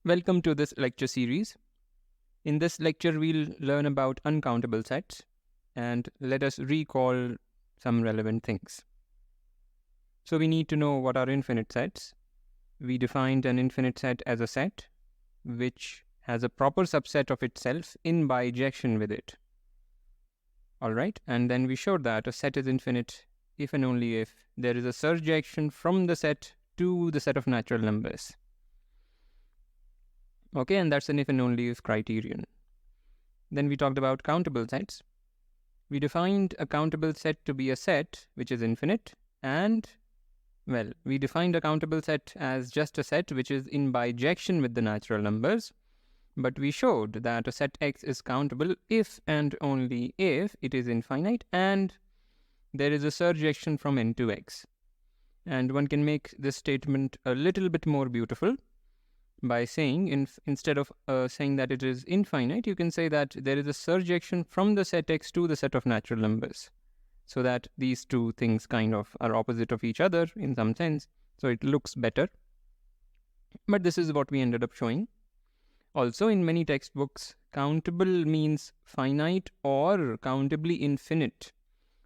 Welcome to this lecture series. In this lecture, we'll learn about uncountable sets and let us recall some relevant things. So we need to know what are infinite sets. We defined an infinite set as a set which has a proper subset of itself in bijection with it. Alright, and then we showed that a set is infinite if and only if there is a surjection from the set to the set of natural numbers. Okay, and that's an if and only if criterion. Then we talked about countable sets. We defined a countable set to be a set which is infinite, and, well, we defined a countable set as just a set which is in bijection with the natural numbers, but we showed that a set X is countable if and only if it is infinite and there is a surjection from N to X. And one can make this statement a little bit more beautiful by saying, instead of saying that it is infinite, you can say that there is a surjection from the set X to the set of natural numbers, so that these two things kind of are opposite of each other in some sense, so it looks better. But this is what we ended up showing. Also, in many textbooks, countable means finite or countably infinite.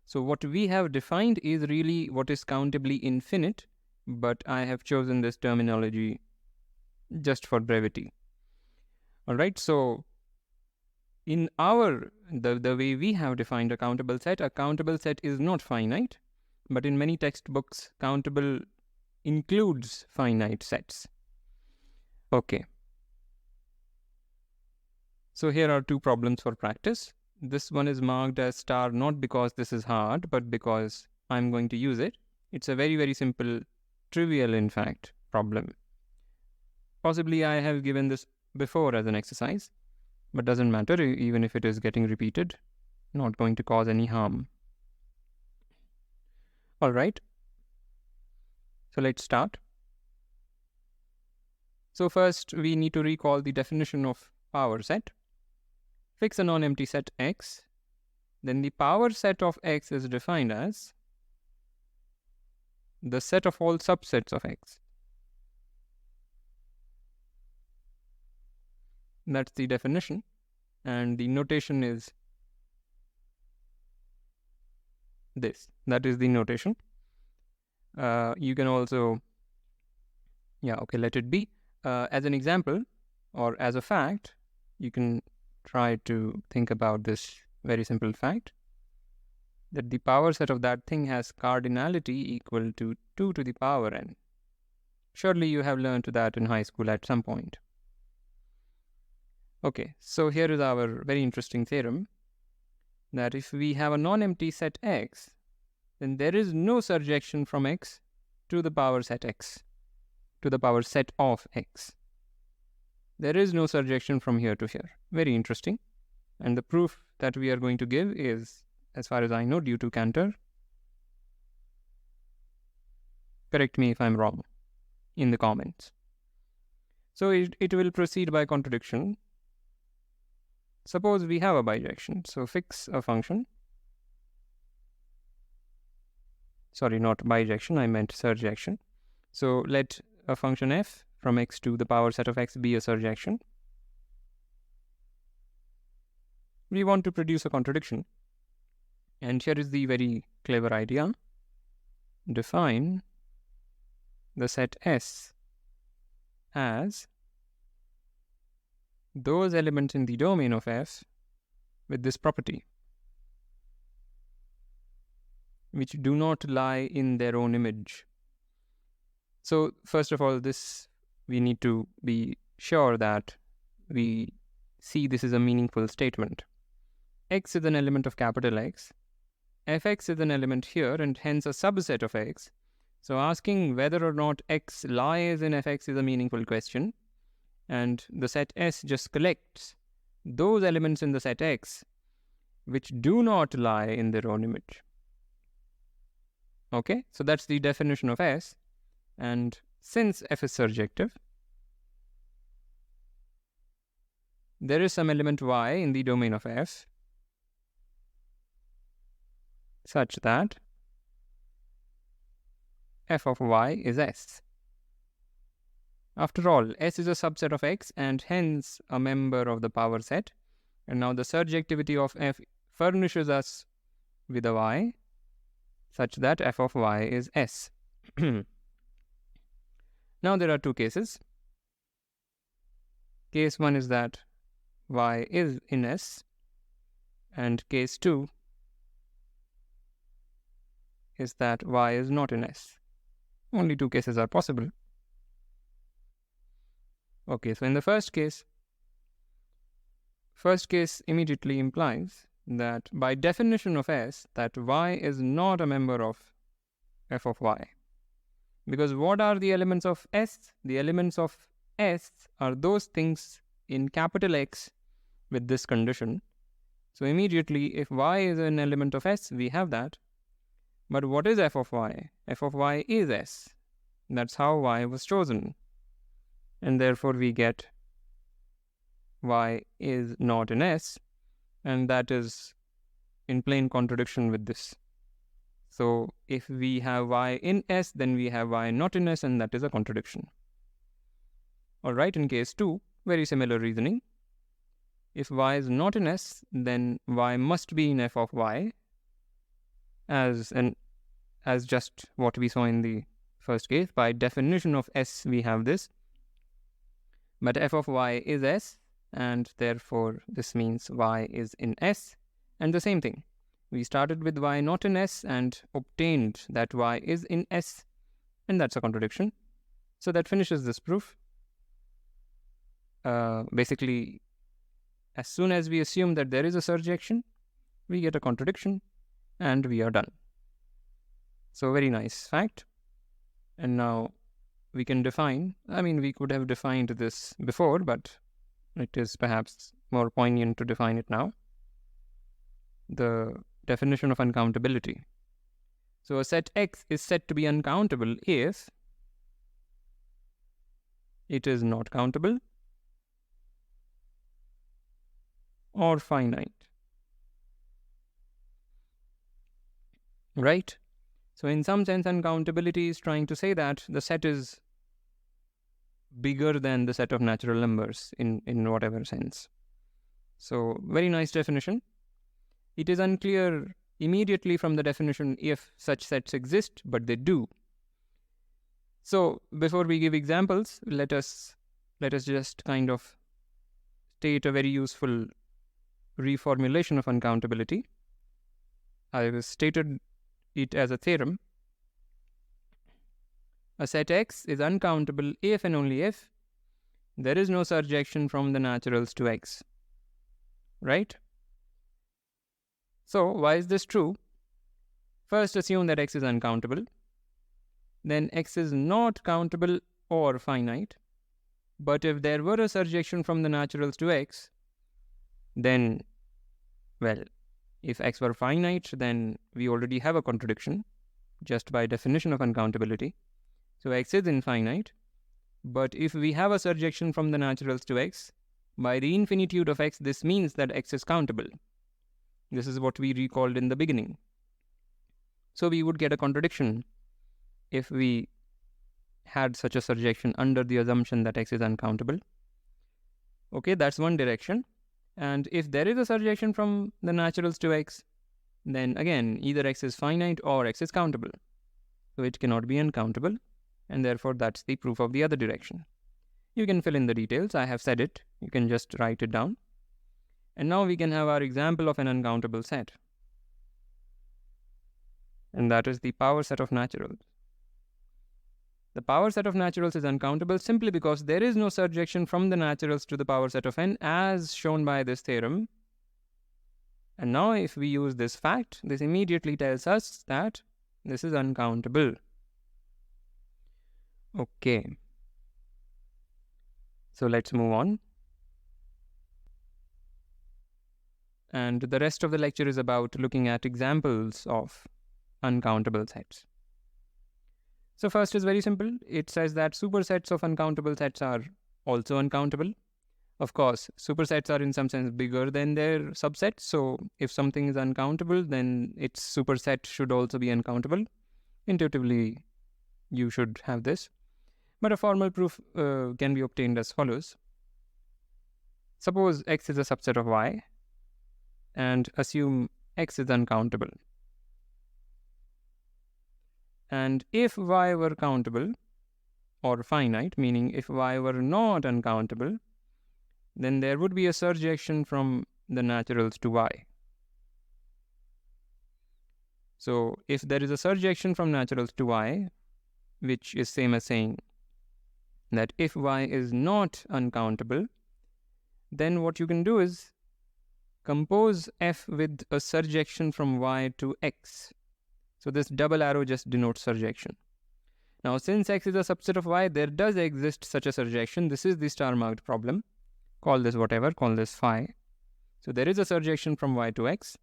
So what we have defined is really what is countably infinite, but I have chosen this terminology just for brevity. All right, so in the way we have defined a countable set is not finite, but in many textbooks, countable includes finite sets. Okay. So here are two problems for practice. This one is marked as star not because this is hard, but because I'm going to use it. It's a very, very simple, trivial, in fact, problem. Possibly I have given this before as an exercise, but doesn't matter, even if it is getting repeated, not going to cause any harm. All right. So let's start. So first, we need to recall the definition of power set. Fix a non-empty set X. Then the power set of X is defined as the set of all subsets of X. That's the definition, and the notation is this. That is the notation. You can also, let it be. As an example or as a fact, you can try to think about this very simple fact, that the power set of that thing has cardinality equal to 2 to the power n. Surely you have learned that in high school at some point. Okay, so here is our very interesting theorem, that if we have a non-empty set X, then there is no surjection from X to the power set X, to the power set of X. There is no surjection from here to here. Very interesting. And the proof that we are going to give is, as far as I know, due to Cantor. Correct me if I'm wrong in the comments. So it will proceed by contradiction. Suppose we have a bijection. So fix a function. Sorry, not bijection, I meant surjection. So let a function f from X to the power set of X be a surjection. We want to produce a contradiction. And here is the very clever idea. Define the set S as those elements in the domain of F with this property, which do not lie in their own image. So first of all, this we need to be sure that we see this is a meaningful statement. X is an element of capital X. Fx is an element here and hence a subset of X. So asking whether or not X lies in Fx is a meaningful question. And the set S just collects those elements in the set X which do not lie in their own image. Okay, so that's the definition of S. And since F is surjective, there is some element Y in the domain of F such that f of y is S. After all, S is a subset of X and hence a member of the power set. And now the surjectivity of F furnishes us with a Y such that f of y is S. Now there are two cases. Case 1 is that y is in S, and case 2 is that y is not in S. Only two cases are possible. Okay, so in the first case immediately implies that by definition of S, that y is not a member of f of y. Because what are the elements of S? The elements of S are those things in capital X with this condition. So immediately, if y is an element of S, we have that. But what is f of y? F of y is S. That's how y was chosen. And therefore we get y is not in S, and that is in plain contradiction with this. So if we have y in S, then we have y not in S, and that is a contradiction. Alright, in case 2, very similar reasoning. If y is not in S, then y must be in f of y, as just what we saw in the first case. By definition of S, we have this. But f of y is S, and therefore this means y is in S. And the same thing, we started with y not in S and obtained that y is in S, and that's a contradiction. So that finishes this proof. Basically, as soon as we assume that there is a surjection, we get a contradiction, and we are done. So very nice fact. And now we can define, we could have defined this before, but it is perhaps more poignant to define it now. The definition of uncountability. So a set X is said to be uncountable if it is not countable or finite. Right? So in some sense, uncountability is trying to say that the set is bigger than the set of natural numbers in whatever sense. So very nice definition. It is unclear immediately from the definition if such sets exist, but they do. So before we give examples, let us just kind of state a very useful reformulation of uncountability. I have stated it as a theorem. A set X is uncountable if and only if there is no surjection from the naturals to X. Right? So why is this true? First, assume that X is uncountable. Then X is not countable or finite. But if there were a surjection from the naturals to X, then, if X were finite, then we already have a contradiction just by definition of uncountability. So X is infinite. But if we have a surjection from the naturals to X, by the infinitude of X, this means that X is countable. This is what we recalled in the beginning. So we would get a contradiction if we had such a surjection under the assumption that X is uncountable. Okay, that's one direction. And if there is a surjection from the naturals to X, then again, either X is finite or X is countable. So it cannot be uncountable, and therefore that's the proof of the other direction. You can fill in the details. I have said it. You can just write it down. And now we can have our example of an uncountable set. And that is the power set of naturals. The power set of naturals is uncountable simply because there is no surjection from the naturals to the power set of n as shown by this theorem. And now if we use this fact, this immediately tells us that this is uncountable. Okay. So let's move on. And the rest of the lecture is about looking at examples of uncountable sets. So first is very simple. It says that supersets of uncountable sets are also uncountable. Of course, supersets are in some sense bigger than their subsets. So if something is uncountable, then its superset should also be uncountable. Intuitively, you should have this. But a formal proof can be obtained as follows. Suppose X is a subset of Y and assume X is uncountable. And if Y were countable or finite, meaning if Y were not uncountable, then there would be a surjection from the naturals to Y. So if there is a surjection from naturals to Y, which is same as saying that if Y is not uncountable, then what you can do is compose F with a surjection from Y to X. So this double arrow just denotes surjection. Now since X is a subset of Y, there does exist such a surjection. This is the star marked problem. Call this whatever, call this phi. So there is a surjection from Y to X.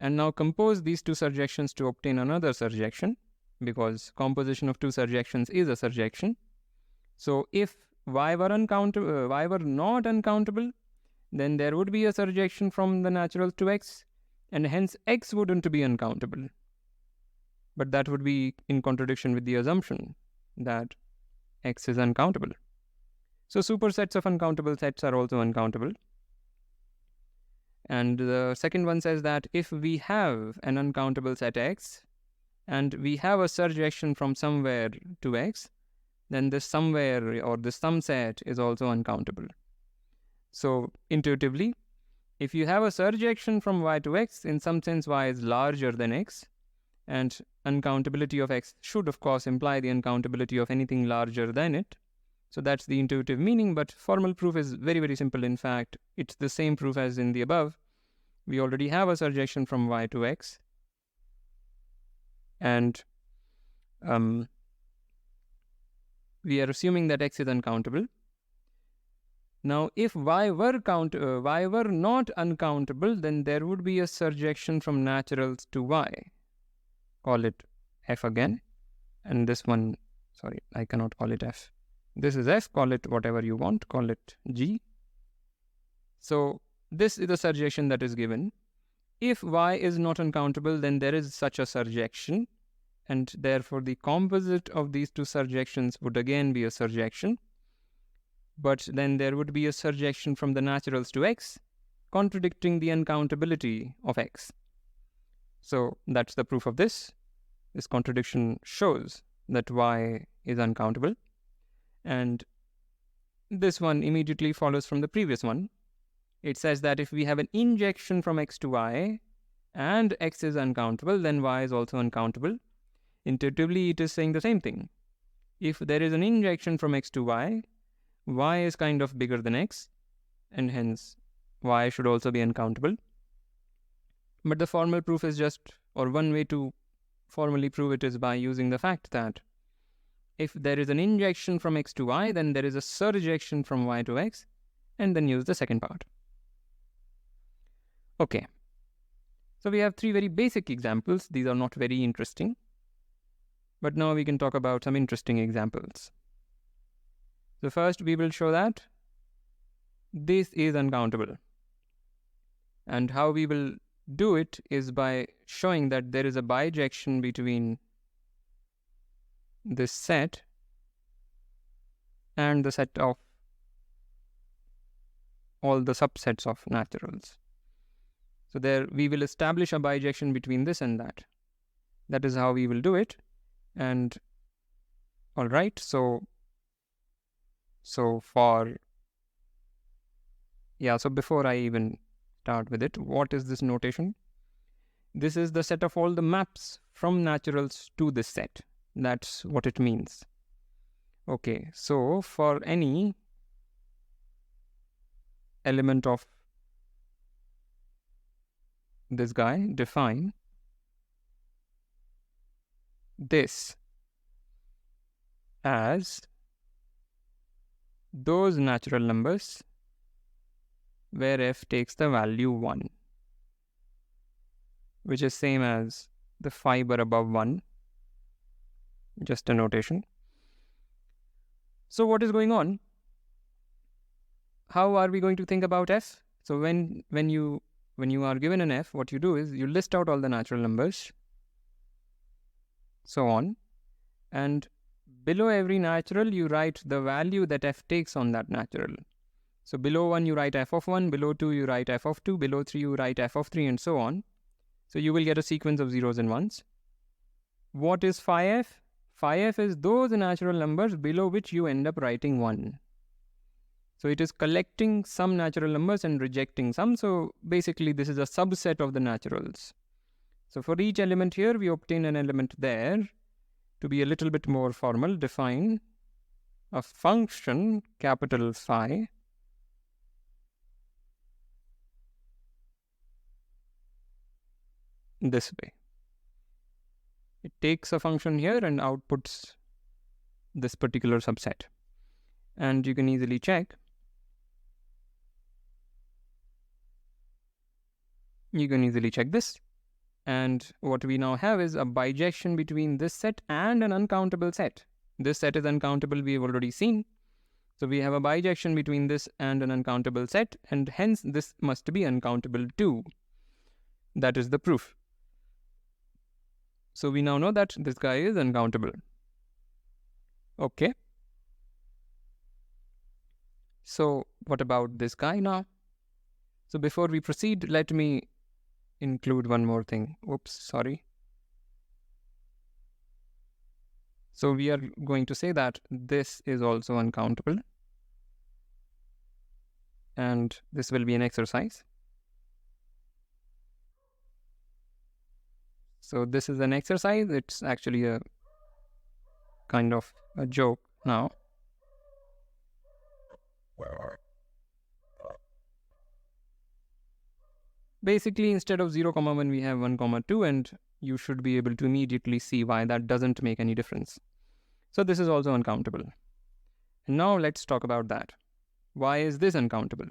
And now compose these two surjections to obtain another surjection, because composition of two surjections is a surjection. So if Y were not uncountable, then there would be a surjection from the naturals to X, and hence X wouldn't be uncountable. But that would be in contradiction with the assumption that X is uncountable. So supersets of uncountable sets are also uncountable. And the second one says that if we have an uncountable set X and we have a surjection from somewhere to X, then this somewhere or this some set is also uncountable. So intuitively, if you have a surjection from Y to X, in some sense Y is larger than X, and uncountability of X should of course imply the uncountability of anything larger than it. So that's the intuitive meaning, but formal proof is very, very simple. In fact, it's the same proof as in the above. We already have a surjection from Y to X, and we are assuming that X is uncountable. Now, if Y were not uncountable, then there would be a surjection from naturals to Y. Call it F again, and this one, sorry, I cannot call it F. This is F, call it whatever you want, call it G. So this is the surjection that is given. If Y is not uncountable, then there is such a surjection, and therefore the composite of these two surjections would again be a surjection. But then there would be a surjection from the naturals to X, contradicting the uncountability of X. So that's the proof of this. This contradiction shows that Y is uncountable. And this one immediately follows from the previous one. It says that if we have an injection from X to Y and X is uncountable, then Y is also uncountable. Intuitively, it is saying the same thing. If there is an injection from X to Y, Y is kind of bigger than X, and hence Y should also be uncountable. But the formal proof is just, or one way to formally prove it is by using the fact that if there is an injection from X to Y, then there is a surjection from Y to X, and then use the second part. Okay. So we have three very basic examples. These are not very interesting. But now we can talk about some interesting examples. So first we will show that this is uncountable. And how we will do it is by showing that there is a bijection between this set and the set of all the subsets of naturals. So there we will establish a bijection between this and that. That is how we will do it. And all right, so before I even start with it, what is this notation? This is the set of all the maps from naturals to this set. That's what it means. Okay, so for any element of this guy, define this as those natural numbers where f takes the value 1, which is same as the fiber above 1, just a notation. So what is going on? How are we going to think about f? So when you are given an f, what you do is you list out all the natural numbers, so on, and below every natural, you write the value that f takes on that natural. So below 1, you write f of 1, below 2, you write f of 2, below 3, you write f of 3, and so on. So you will get a sequence of zeros and ones. What is phi f? Phi f is those natural numbers below which you end up writing 1. So it is collecting some natural numbers and rejecting some. So basically, this is a subset of the naturals. So for each element here, we obtain an element there. To be a little bit more formal, define a function, capital phi, this way. It takes a function here and outputs this particular subset. And you can easily check. You can easily check this. And what we now have is a bijection between this set and an uncountable set. This set is uncountable, we've already seen. So we have a bijection between this and an uncountable set, and hence this must be uncountable too. That is the proof. So we now know that this guy is uncountable. Okay. So what about this guy now? So before we proceed, let me include one more thing. Oops, sorry. So we are going to say that this is also uncountable. And this will be an exercise. So this is an exercise. It's actually a kind of a joke now. Basically, instead of 0, 1, we have 1, 2, and you should be able to immediately see why that doesn't make any difference. So this is also uncountable. And now let's talk about that. Why is this uncountable?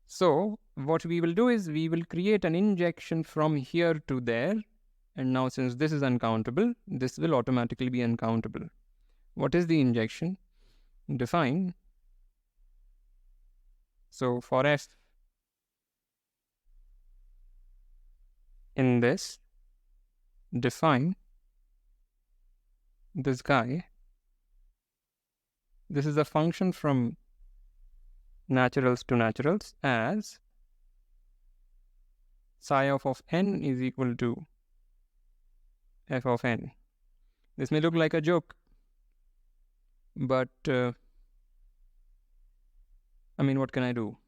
So what we will do is we will create an injection from here to there. And now since this is uncountable, this will automatically be uncountable. What is the injection? Define. So for f in this, define this guy. This is a function from naturals to naturals as psi of n is equal to f of n. This may look like a joke, but what can I do?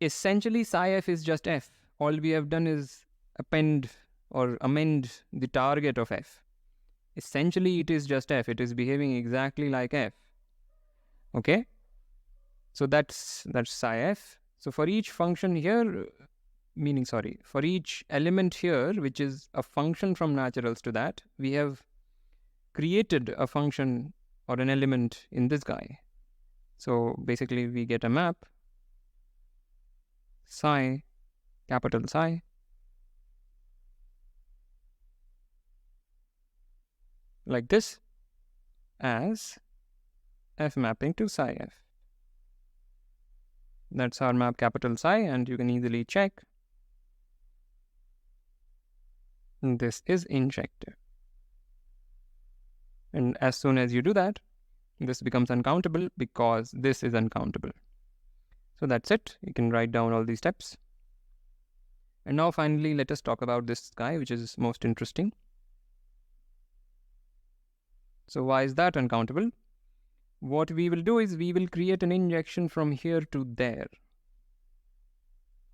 Essentially, psi f is just f. All we have done is append or amend the target of f. Essentially, it is just f. It is behaving exactly like f. Okay? So that's psi f. So for each function here, for each element here, which is a function from naturals to that, we have created a function or an element in this guy. So basically, we get a map, psi, capital psi, like this, as f mapping to psi f. That's our map, capital psi, and you can easily check. This is injective. And as soon as you do that, this becomes uncountable because this is uncountable. So that's it. You can write down all these steps. And now finally, let us talk about this guy, which is most interesting. So why is that uncountable? What we will do is we will create an injection from here to there.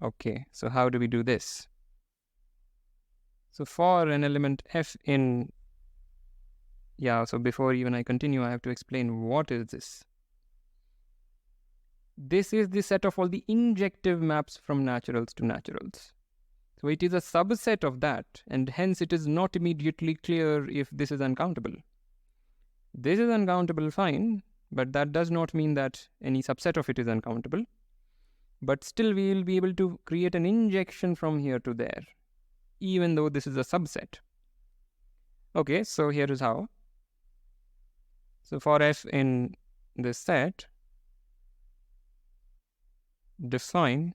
Okay, so how do we do this? So for an element f in, so before even I continue, I have to explain what is this. This is the set of all the injective maps from naturals to naturals. So it is a subset of that, and hence it is not immediately clear if this is uncountable. This is uncountable, fine, but that does not mean that any subset of it is uncountable. But still we will be able to create an injection from here to there, even though this is a subset. Okay, so here is how. So for f in this set, define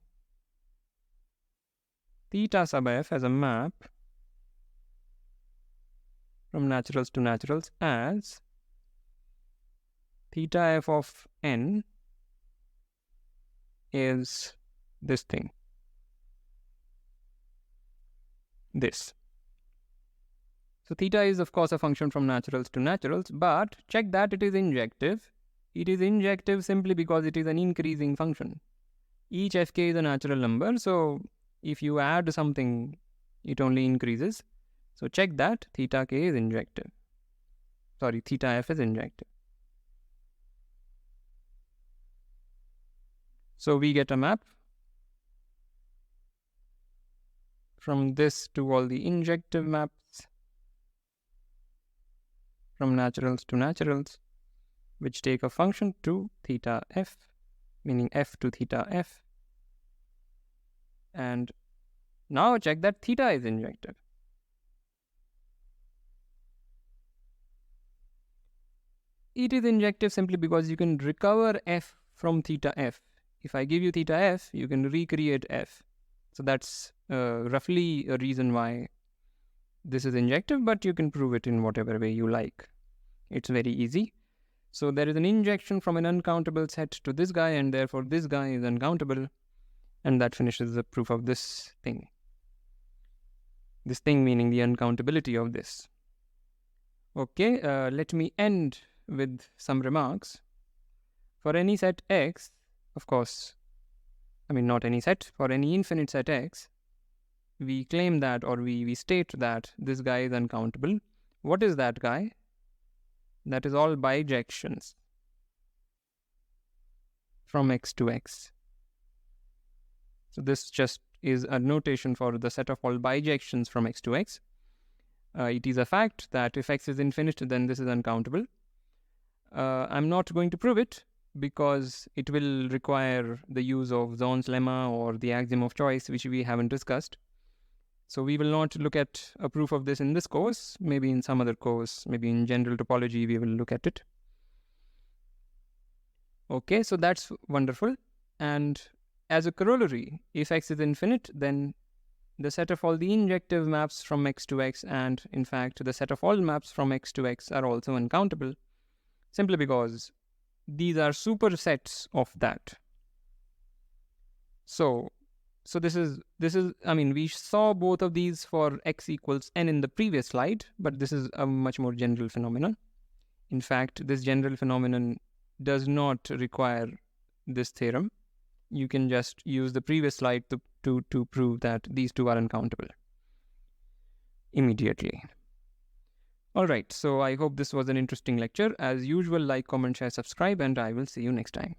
theta sub f as a map from naturals to naturals as theta f of n is this thing. This. So theta is of course a function from naturals to naturals, but check that it is injective. It is injective simply because it is an increasing function. Each fk is a natural number, so if you add something, it only increases. So check that theta k is injective. Sorry, theta f is injective. So we get a map from this to all the injective maps from naturals to naturals, which take a function to theta f, meaning f to theta f. And now check that theta is injective. It is injective simply because you can recover f from theta f. If I give you theta f, you can recreate f. So that's roughly a reason why this is injective, but you can prove it in whatever way you like. It's very easy. So there is an injection from an uncountable set to this guy, and therefore this guy is uncountable. And that finishes the proof of this thing. This thing meaning the uncountability of this. Okay, let me end with some remarks. For any set x, of course, I mean not any set, for any infinite set x, we claim that, or we state that this guy is uncountable. What is that guy? That is all bijections from x to x. So this just is a notation for the set of all bijections from x to x. It is a fact that if x is infinite, then this is uncountable. I'm not going to prove it because it will require the use of Zorn's lemma or the axiom of choice, which we haven't discussed. So we will not look at a proof of this in this course. Maybe in some other course, maybe in general topology, we will look at it. Okay, so that's wonderful. And as a corollary, if x is infinite, then the set of all the injective maps from x to x, and in fact, the set of all maps from x to x are also uncountable, simply because these are supersets of that. So this is, I mean, we saw both of these for x equals n in the previous slide, but this is a much more general phenomenon. In fact, this general phenomenon does not require this theorem. You can just use the previous slide to prove that these two are uncountable immediately. All right, so I hope this was an interesting lecture. As usual, like, comment, share, subscribe, and I will see you next time.